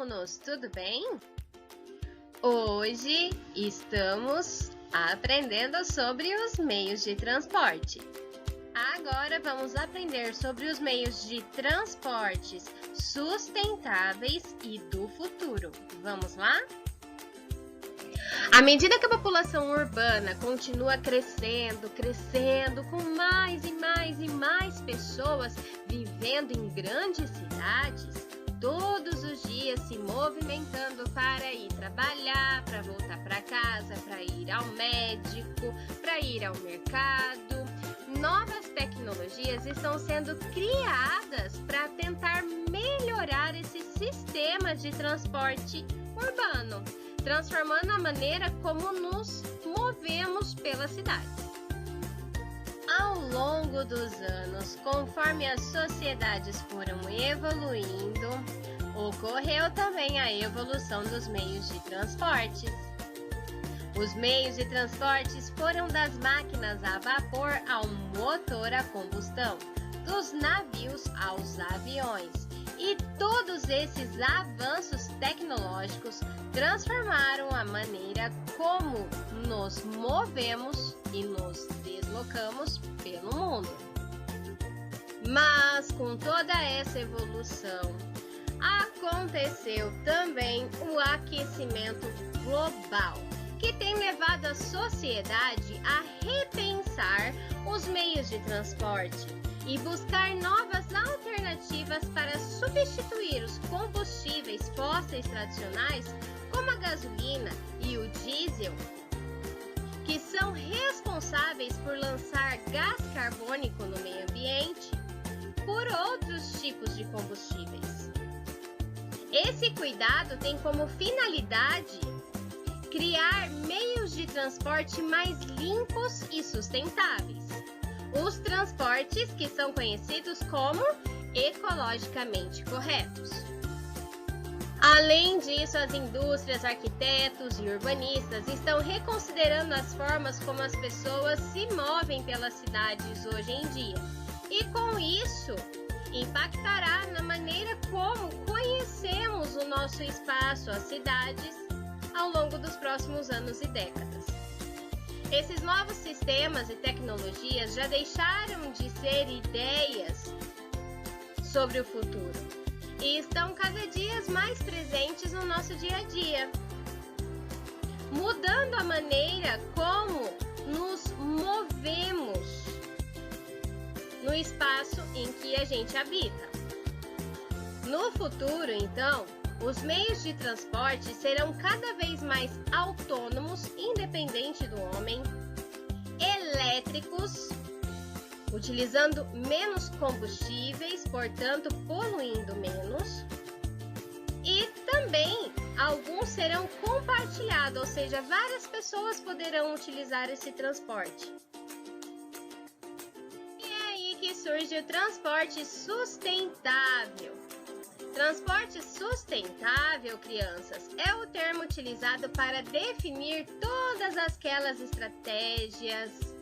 alunos, tudo bem? Hoje estamos aprendendo sobre os meios de transporte. Agora vamos aprender sobre os meios de transportes sustentáveis e do futuro. Vamos lá? À medida que a população urbana continua crescendo, com mais e mais pessoas vivendo em grandes cidades, todos os dias se movimentando para ir trabalhar, para voltar para casa, para ir ao médico, para ir ao mercado. Novas tecnologias estão sendo criadas para tentar melhorar esse sistema de transporte urbano, transformando a maneira como nos movemos pela cidade. Ao longo dos anos, conforme as sociedades foram evoluindo, ocorreu também a evolução dos meios de transportes. Os meios de transportes foram das máquinas a vapor ao motor a combustão, dos navios aos aviões. E todos esses avanços tecnológicos transformaram a maneira como nos movemos e nos deslocamos pelo mundo. Mas com toda essa evolução, aconteceu também o aquecimento global, que tem levado a sociedade a repensar os meios de transporte e buscar novas alternativas para substituir os combustíveis fósseis tradicionais, como a gasolina e o diesel, que são responsáveis por lançar gás carbônico no meio ambiente, por outros tipos de combustíveis. Esse cuidado tem como finalidade criar meios de transporte mais limpos e sustentáveis. Os transportes que são conhecidos como ecologicamente corretos. Além disso, as indústrias, arquitetos e urbanistas estão reconsiderando as formas como as pessoas se movem pelas cidades hoje em dia. E com isso, impactará na maneira como conhecemos o nosso espaço, as cidades, ao longo dos próximos anos e décadas. Esses novos sistemas e tecnologias já deixaram de ser ideias sobre o futuro e estão cada dia mais presentes no nosso dia a dia, mudando a maneira como nos movemos no espaço em que a gente habita. No futuro, então, os meios de transporte serão cada vez mais autônomos, independente do homem, elétricos, utilizando menos combustíveis, portanto poluindo menos, e também alguns serão compartilhados, ou seja, várias pessoas poderão utilizar esse transporte. E é aí que surge o transporte sustentável. Transporte sustentável, crianças, é o termo utilizado para definir todas aquelas estratégias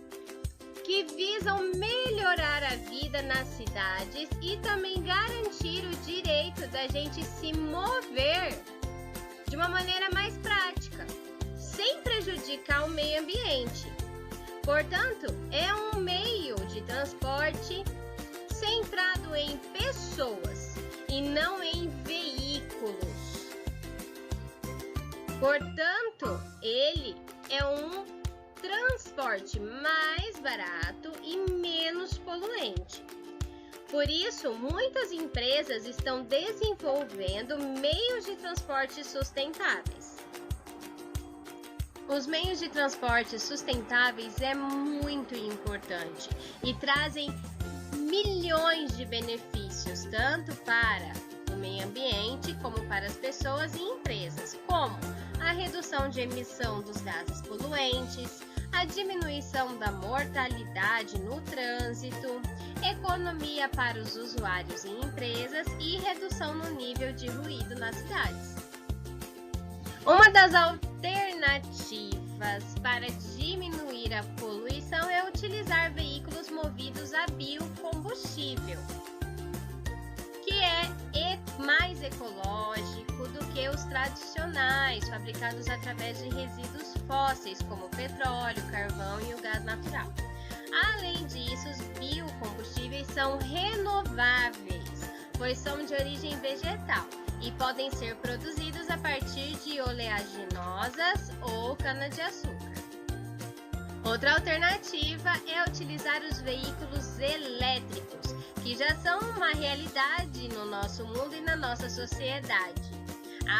que visam melhorar a vida nas cidades e também garantir o direito da gente se mover de uma maneira mais prática, sem prejudicar o meio ambiente. Portanto, é um meio de transporte centrado em pessoas e não em veículos. Portanto, ele é um transporte mais barato e menos poluente. Por isso, muitas empresas estão desenvolvendo meios de transporte sustentáveis. Os meios de transporte sustentáveis é muito importante e trazem milhões de benefícios, tanto para o meio ambiente como para as pessoas e empresas, como a redução de emissão dos gases poluentes, a diminuição da mortalidade no trânsito, economia para os usuários e empresas e redução no nível de ruído nas cidades. Uma das alternativas para diminuir a poluição é utilizar veículos movidos a biocombustível, que é mais ecológico do que tradicionais, fabricados através de resíduos fósseis, como petróleo, carvão e o gás natural. Além disso, os biocombustíveis são renováveis, pois são de origem vegetal e podem ser produzidos a partir de oleaginosas ou cana-de-açúcar. Outra alternativa é utilizar os veículos elétricos, que já são uma realidade no nosso mundo e na nossa sociedade,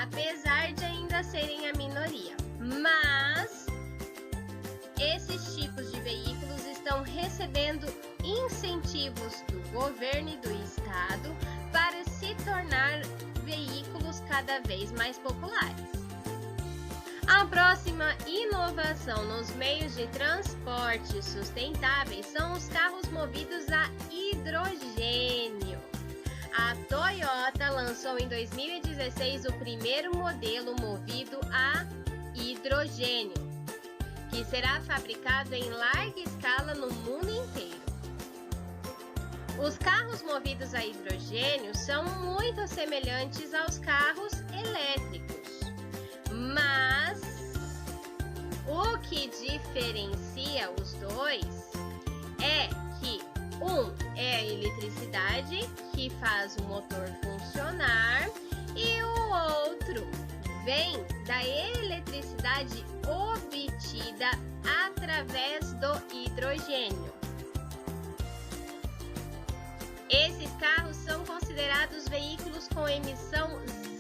apesar de ainda serem a minoria. Mas esses tipos de veículos estão recebendo incentivos do governo e do estado para se tornar veículos cada vez mais populares. A próxima inovação nos meios de transporte sustentáveis são os carros movidos a hidrogênio. A Toyota lançou em 2016 o primeiro modelo movido a hidrogênio, que será fabricado em larga escala no mundo inteiro. Os carros movidos a hidrogênio são muito semelhantes aos carros elétricos, mas o que diferencia os dois é que um é a eletricidade que faz o motor funcionar e o outro vem da eletricidade obtida através do hidrogênio. Esses carros são considerados veículos com emissão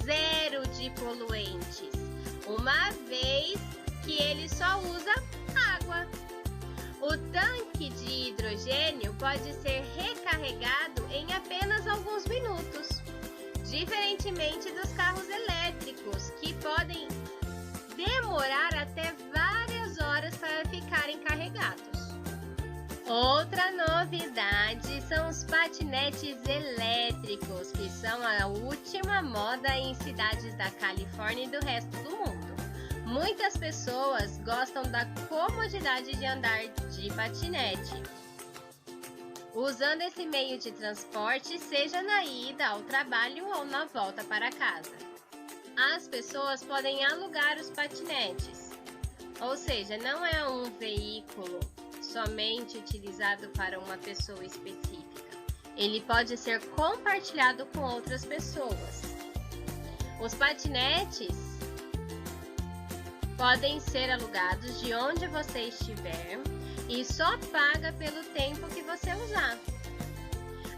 zero de poluentes, uma vez que ele só usa água. O tanque de hidrogênio pode ser recarregado em apenas alguns minutos, diferentemente dos carros elétricos, que podem demorar até várias horas para ficarem carregados. Outra novidade são os patinetes elétricos, que são a última moda em cidades da Califórnia e do resto do mundo. Muitas pessoas gostam da comodidade de andar de patinete, usando esse meio de transporte, seja na ida ao trabalho ou na volta para casa. As pessoas podem alugar os patinetes, ou seja, não é um veículo somente utilizado para uma pessoa específica. Ele pode ser compartilhado com outras pessoas. Os patinetes podem ser alugados de onde você estiver e só paga pelo tempo que você usar.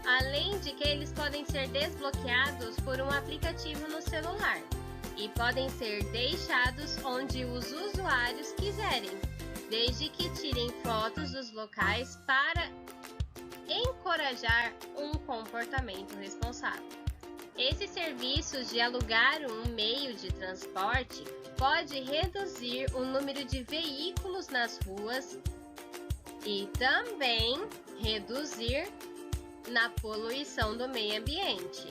Além de que eles podem ser desbloqueados por um aplicativo no celular e podem ser deixados onde os usuários quiserem, desde que tirem fotos dos locais para encorajar um comportamento responsável. Esses serviços de alugar um meio de transporte pode reduzir o número de veículos nas ruas e também reduzir na poluição do meio ambiente,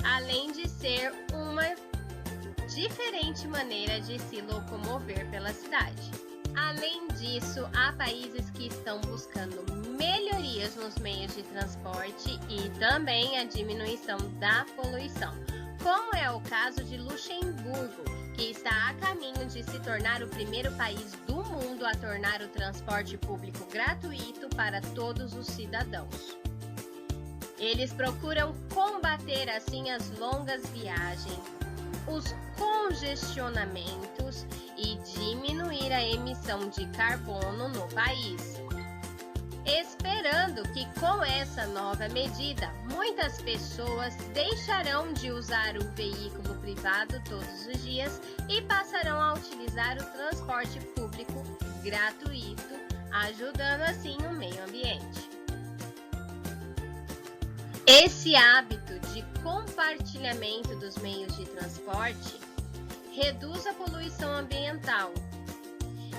além de ser uma diferente maneira de se locomover pela cidade. Além disso, há países que estão buscando melhorias nos meios de transporte e também a diminuição da poluição, como é o caso de Luxemburgo, que está a caminho de se tornar o primeiro país do mundo a tornar o transporte público gratuito para todos os cidadãos. Eles procuram combater assim as longas viagens, os congestionamentos e diminuir a emissão de carbono no país. Esperando que com essa nova medida, muitas pessoas deixarão de usar o veículo privado todos os dias e passarão a utilizar o transporte público gratuito, ajudando assim o meio ambiente. Esse hábito de compartilhamento dos meios de transporte reduz a poluição ambiental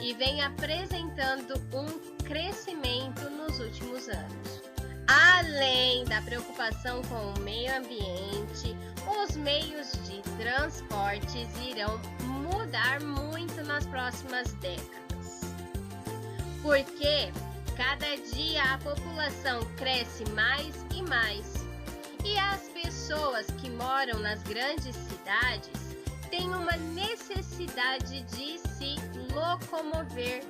e vem apresentando um crescimento nos últimos anos. Além da preocupação com o meio ambiente, os meios de transportes irão mudar muito nas próximas décadas, porque cada dia a população cresce mais e mais, e as pessoas que moram nas grandes cidades têm uma necessidade de se locomover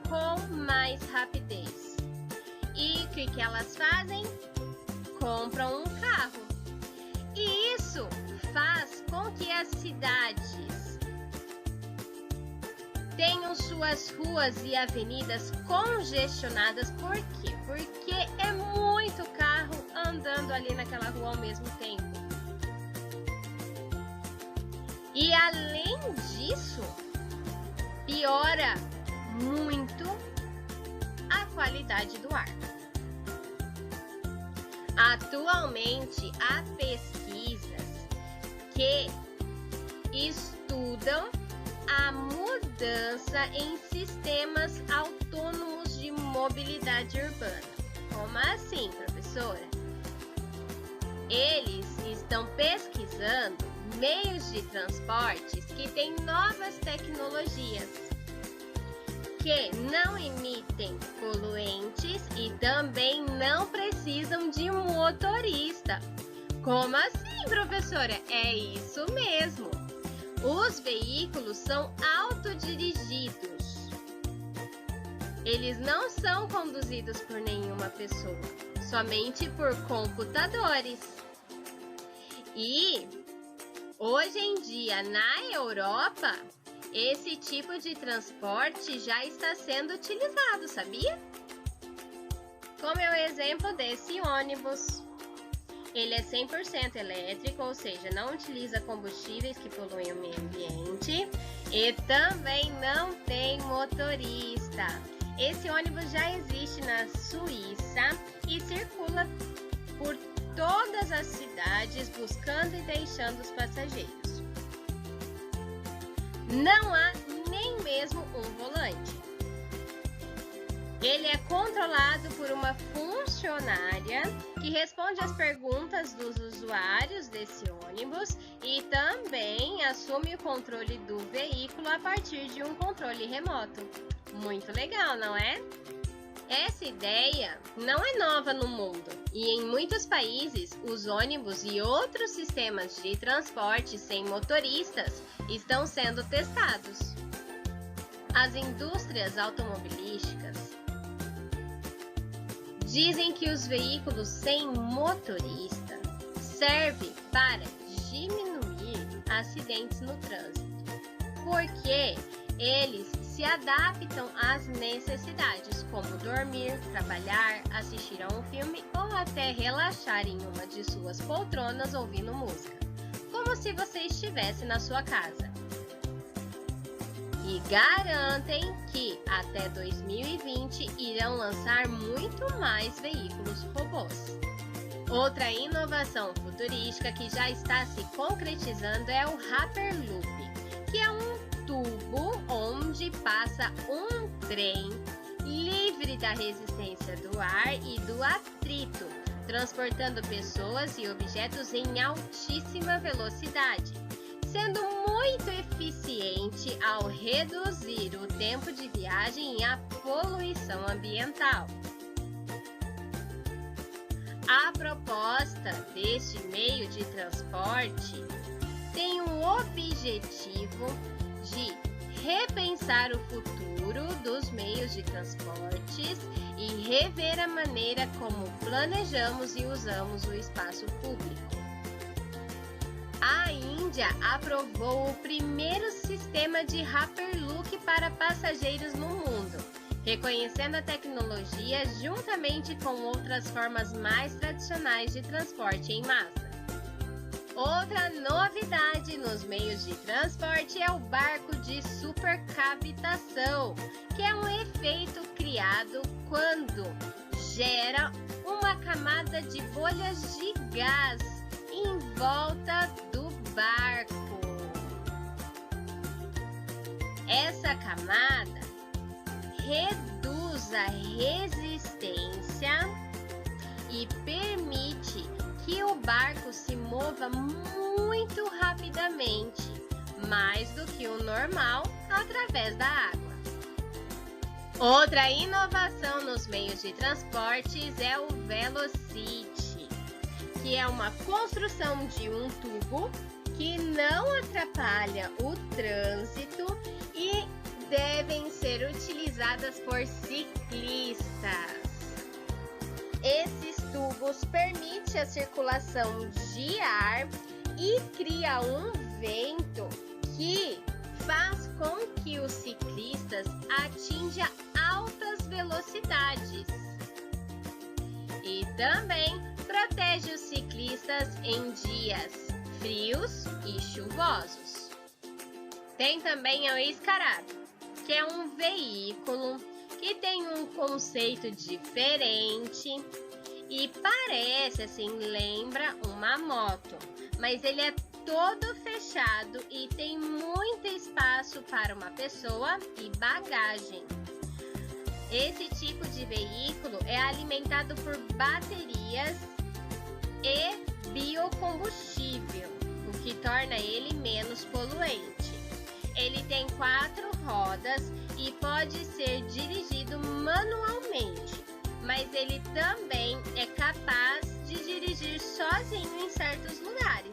com mais rapidez. E o que elas fazem? Compram um carro. E isso faz com que as cidades tenham suas ruas e avenidas congestionadas. Por quê? Porque é muito carro andando ali naquela rua ao mesmo tempo. E além disso, piora muito a qualidade do ar. Atualmente, há pesquisas que estudam a mudança em sistemas autônomos de mobilidade urbana. Como assim, professora? Eles estão pesquisando meios de transportes que têm novas tecnologias, que não emitem poluentes e também não precisam de um motorista. Como assim, professora? É isso mesmo. Os veículos são autodirigidos. Eles não são conduzidos por nenhuma pessoa, somente por computadores. E hoje em dia, na Europa, esse tipo de transporte já está sendo utilizado, sabia? Como é o exemplo desse ônibus. Ele é 100% elétrico, ou seja, não utiliza combustíveis que poluem o meio ambiente e também não tem motorista. Esse ônibus já existe na Suíça e circula por todas as cidades buscando e deixando os passageiros. Não há nem mesmo um volante. Ele é controlado por uma funcionária que responde às perguntas dos usuários desse ônibus e também assume o controle do veículo a partir de um controle remoto. Muito legal, não é? Essa ideia não é nova no mundo e em muitos países os ônibus e outros sistemas de transporte sem motoristas estão sendo testados. As indústrias automobilísticas dizem que os veículos sem motorista servem para diminuir acidentes no trânsito, porque eles se adaptam às necessidades, como dormir, trabalhar, assistir a um filme ou até relaxar em uma de suas poltronas ouvindo música, como se você estivesse na sua casa. E garantem que até 2020 irão lançar muito mais veículos robôs. Outra inovação futurística que já está se concretizando é o Hyperloop, que é um tubo onde passa um trem livre da resistência do ar e do atrito, transportando pessoas e objetos em altíssima velocidade, sendo muito eficiente ao reduzir o tempo de viagem e a poluição ambiental. A proposta deste meio de transporte tem o objetivo de repensar o futuro dos meios de transportes e rever a maneira como planejamos e usamos o espaço público. A Índia aprovou o primeiro sistema de Hyperloop para passageiros no mundo, reconhecendo a tecnologia juntamente com outras formas mais tradicionais de transporte em massa. Outra novidade nos meios de transporte é o barco de supercavitação, que é um efeito criado quando gera uma camada de bolhas de gás em volta do barco. Essa camada reduz a resistência e permite que o barco se mova muito rapidamente, mais do que o normal, através da água. Outra inovação nos meios de transportes é o Velocity, que é uma construção de um tubo que não atrapalham o trânsito e devem ser utilizadas por ciclistas. Esses tubos permitem a circulação de ar e cria um vento que faz com que os ciclistas atinjam altas velocidades. E também protege os ciclistas em dias frios e chuvosos. Tem também o escarado, que é um veículo que tem um conceito diferente e parece, assim, lembra uma moto, mas ele é todo fechado e tem muito espaço para uma pessoa e bagagem. Esse tipo de veículo é alimentado por baterias e biocombustível, o que torna ele menos poluente. Ele tem 4 rodas e pode ser dirigido manualmente, mas ele também é capaz de dirigir sozinho em certos lugares.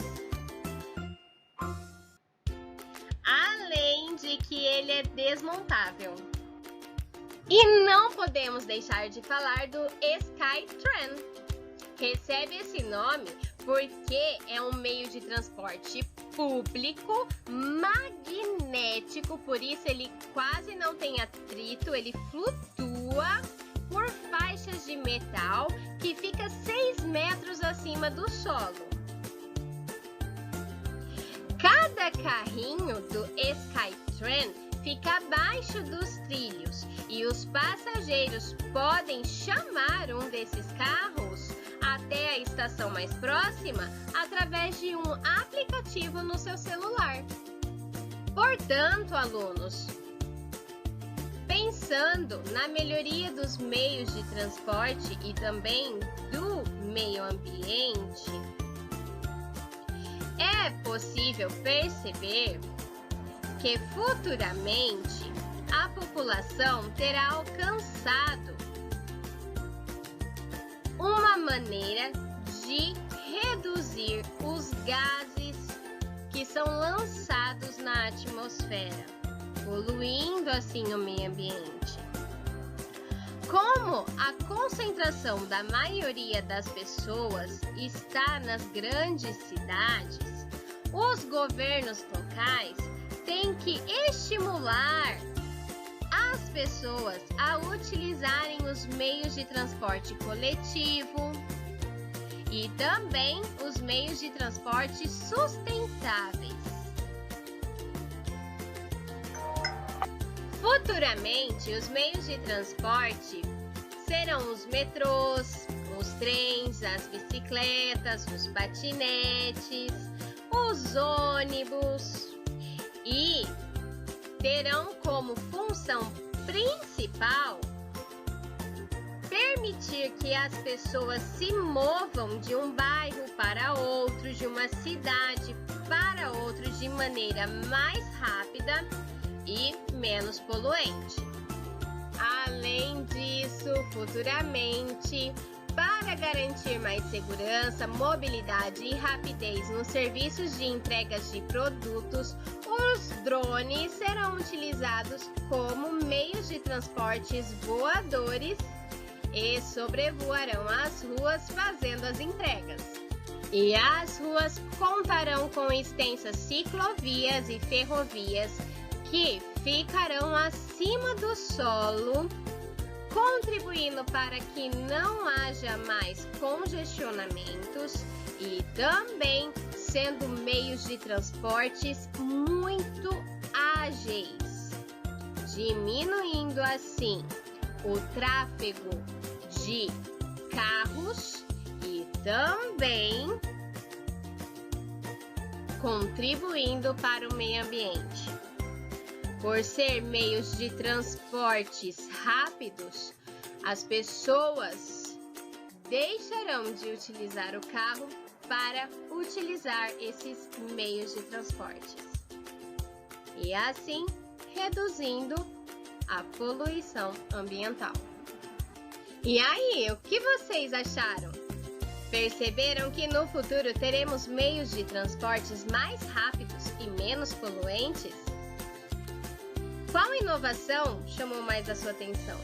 Além de que ele é desmontável. E não podemos deixar de falar do Skytrain. Recebe esse nome porque é um meio de transporte público magnético, por isso ele quase não tem atrito, ele flutua por faixas de metal que fica 6 metros acima do solo. Cada carrinho do Skytrain fica abaixo dos trilhos e os passageiros podem chamar um desses carros até a estação mais próxima através de um aplicativo no seu celular. Portanto, alunos, pensando na melhoria dos meios de transporte e também do meio ambiente, é possível perceber que futuramente a população terá alcançado uma maneira de reduzir os gases que são lançados na atmosfera, poluindo assim o meio ambiente. Como a concentração da maioria das pessoas está nas grandes cidades, os governos locais têm que estimular as pessoas a utilizarem os meios de transporte coletivo e também os meios de transporte sustentáveis. Futuramente, os meios de transporte serão os metrôs, os trens, as bicicletas, os patinetes, os ônibus e terão como função principal permitir que as pessoas se movam de um bairro para outro, de uma cidade para outra de maneira mais rápida e menos poluente. Além disso, futuramente, para garantir mais segurança, mobilidade e rapidez nos serviços de entregas de produtos, os drones serão utilizados como meios de transportes voadores e sobrevoarão as ruas fazendo as entregas. E as ruas contarão com extensas ciclovias e ferrovias que ficarão acima do solo, contribuindo para que não haja mais congestionamentos e também sendo meios de transportes muito ágeis, diminuindo assim o tráfego de carros e também contribuindo para o meio ambiente. Por ser meios de transportes rápidos, as pessoas deixarão de utilizar o carro para utilizar esses meios de transportes. E assim, reduzindo a poluição ambiental. E aí, o que vocês acharam? Perceberam que no futuro teremos meios de transportes mais rápidos e menos poluentes? Qual inovação chamou mais a sua atenção?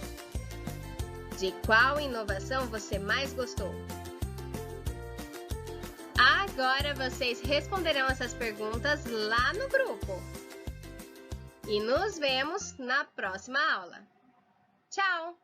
De qual inovação você mais gostou? Agora vocês responderão essas perguntas lá no grupo. E nos vemos na próxima aula. Tchau!